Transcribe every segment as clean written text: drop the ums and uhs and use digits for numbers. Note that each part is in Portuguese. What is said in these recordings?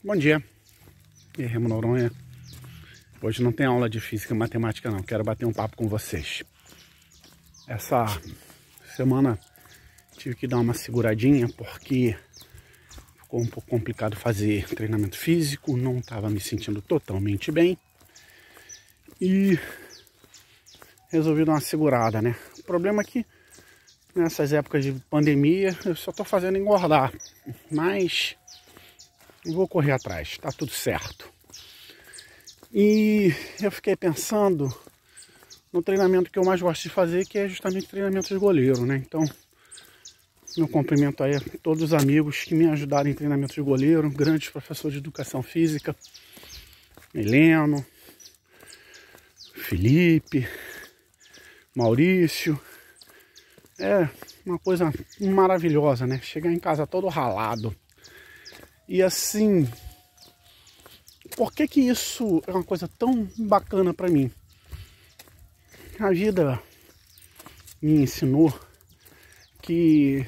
Bom dia, Remo Noronha. Hoje não tem aula de física e matemática não, quero bater um papo com vocês. Essa semana tive que dar uma seguradinha porque ficou um pouco complicado fazer treinamento físico, não estava me sentindo totalmente bem e resolvi dar uma segurada, né? O problema é que nessas épocas de pandemia eu só estou fazendo engordar, mas vou correr atrás, tá tudo certo. E eu fiquei pensando no treinamento que eu mais gosto de fazer, que é justamente treinamento de goleiro, né? Então, meu cumprimento aí a todos os amigos que me ajudaram em treinamento de goleiro, grandes professores de educação física, Heleno, Felipe, Maurício. É uma coisa maravilhosa, né? Chegar em casa todo ralado. E assim, por que que isso é uma coisa tão bacana para mim? A vida me ensinou que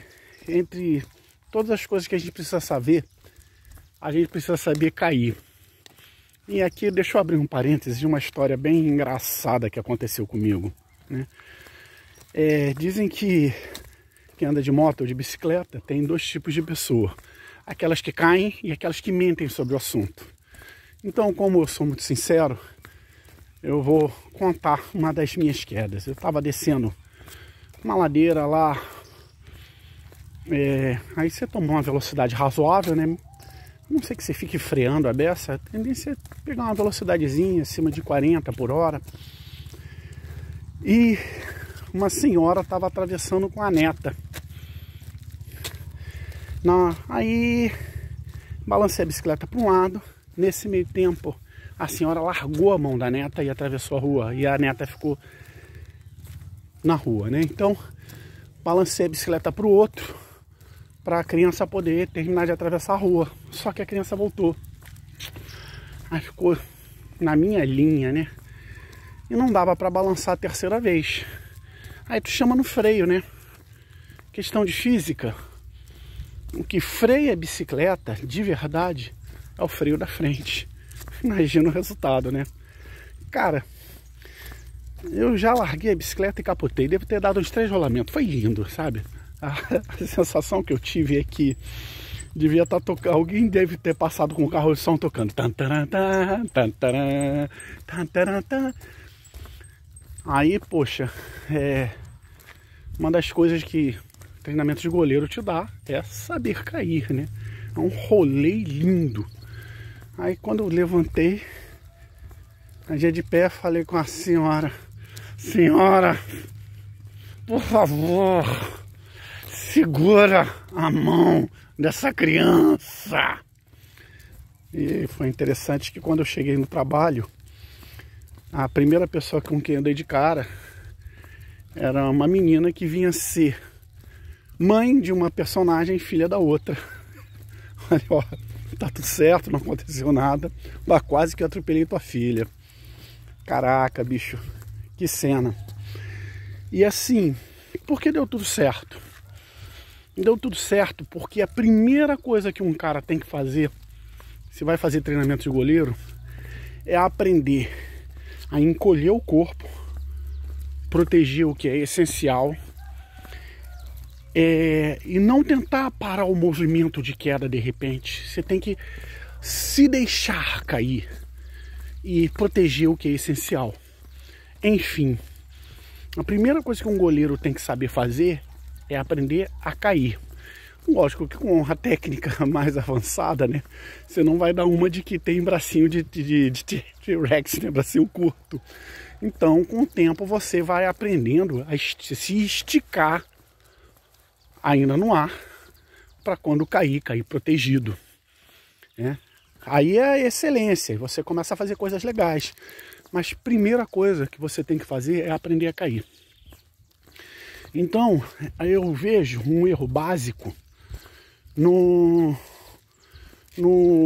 entre todas as coisas que a gente precisa saber, a gente precisa saber cair. E aqui deixa eu abrir um parênteses de uma história bem engraçada que aconteceu comigo, né? Dizem que quem anda de moto ou de bicicleta tem dois tipos de pessoa. Aquelas que caem e aquelas que mentem sobre o assunto. Então, como eu sou muito sincero, eu vou contar uma das minhas quedas. Eu estava descendo uma ladeira lá, aí você toma uma velocidade razoável, né? Não sei que você fique freando a beça, a tendência é pegar uma velocidadezinha acima de 40 por hora. E uma senhora estava atravessando com a neta. Aí balancei a bicicleta para um lado. Nesse meio tempo a senhora largou a mão da neta e atravessou a rua. E a neta ficou na rua, né? Então balancei a bicicleta para o outro, para a criança poder terminar de atravessar a rua. Só que a criança voltou. Aí ficou na minha linha, né? E não dava para balançar a terceira vez. Aí tu chama no freio, né? Questão de física. O que freia a bicicleta, de verdade, é o freio da frente. Imagina o resultado, né? Cara, eu já larguei a bicicleta e capotei. Devo ter dado uns 3 rolamentos. Foi lindo, sabe? A sensação que eu tive é que devia estar tocando. Alguém deve ter passado com o carro de som tocando. Aí, poxa, uma das coisas que treinamento de goleiro te dá é saber cair, né? É um rolê lindo. Aí quando eu levantei, a dia de pé, falei com a senhora: senhora, por favor, segura a mão dessa criança. E foi interessante que quando eu cheguei no trabalho, a primeira pessoa com quem eu dei de cara era uma menina que vinha ser mãe de uma personagem, filha da outra. Olha, ó, tá tudo certo, não aconteceu nada, mas quase que eu atropelei tua filha. Caraca, bicho, que cena. E assim, por que deu tudo certo? Deu tudo certo porque a primeira coisa que um cara tem que fazer, se vai fazer treinamento de goleiro, é aprender a encolher o corpo, proteger o que é essencial, e não tentar parar o movimento de queda de repente. Você tem que se deixar cair e proteger o que é essencial. Enfim, a primeira coisa que um goleiro tem que saber fazer é aprender a cair. Lógico que com a técnica mais avançada, né? Você não vai dar uma de que tem bracinho de T-Rex, né? Bracinho curto. Então, com o tempo, você vai aprendendo a se esticar ainda no ar, para quando cair protegido, né? Aí é a excelência, você começa a fazer coisas legais. Mas primeira coisa que você tem que fazer é aprender a cair. Então, eu vejo um erro básico no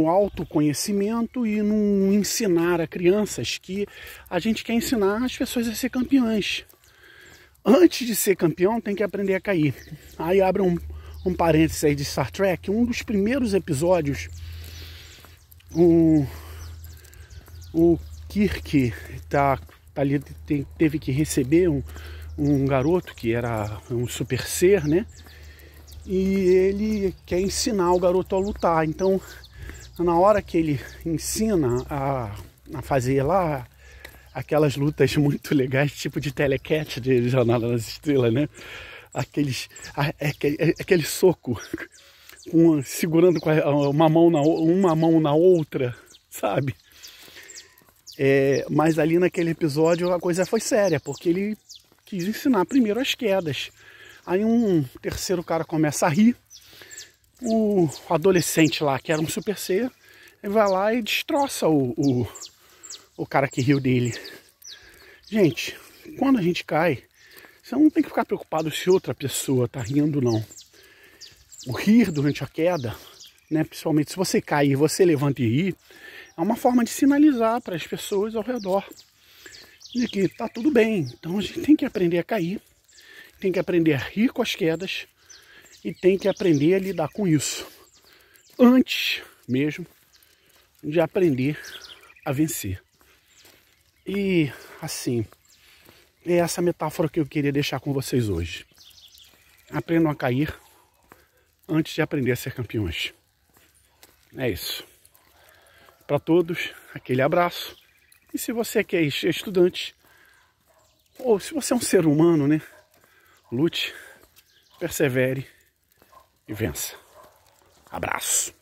autoconhecimento e no ensinar a crianças, que a gente quer ensinar as pessoas a ser campeãs. Antes de ser campeão, tem que aprender a cair. Aí abre um parênteses aí de Star Trek. Um dos primeiros episódios O Kirk ali, teve que receber um garoto que era um super ser, né? E ele quer ensinar o garoto a lutar. Então, na hora que ele ensina a fazer lá aquelas lutas muito legais, tipo de Telecat, de Jornada nas Estrelas, né? Aquele soco segurando com uma mão na outra, sabe? Mas ali naquele episódio a coisa foi séria, porque ele quis ensinar primeiro as quedas. Aí um terceiro cara começa a rir, o adolescente lá, que era um super ser, ele vai lá e destroça o cara que riu dele. Gente, quando a gente cai, você não tem que ficar preocupado se outra pessoa tá rindo, não. O rir durante a queda, né, principalmente se você cair e você levanta e ri, é uma forma de sinalizar para as pessoas ao redor de que tá tudo bem. Então a gente tem que aprender a cair, tem que aprender a rir com as quedas e tem que aprender a lidar com isso antes mesmo de aprender a vencer. E assim, é essa metáfora que eu queria deixar com vocês hoje. Aprendam a cair antes de aprender a ser campeões. É isso. Para todos, aquele abraço. E se você que é estudante, ou se você é um ser humano, né? Lute, persevere e vença. Abraço.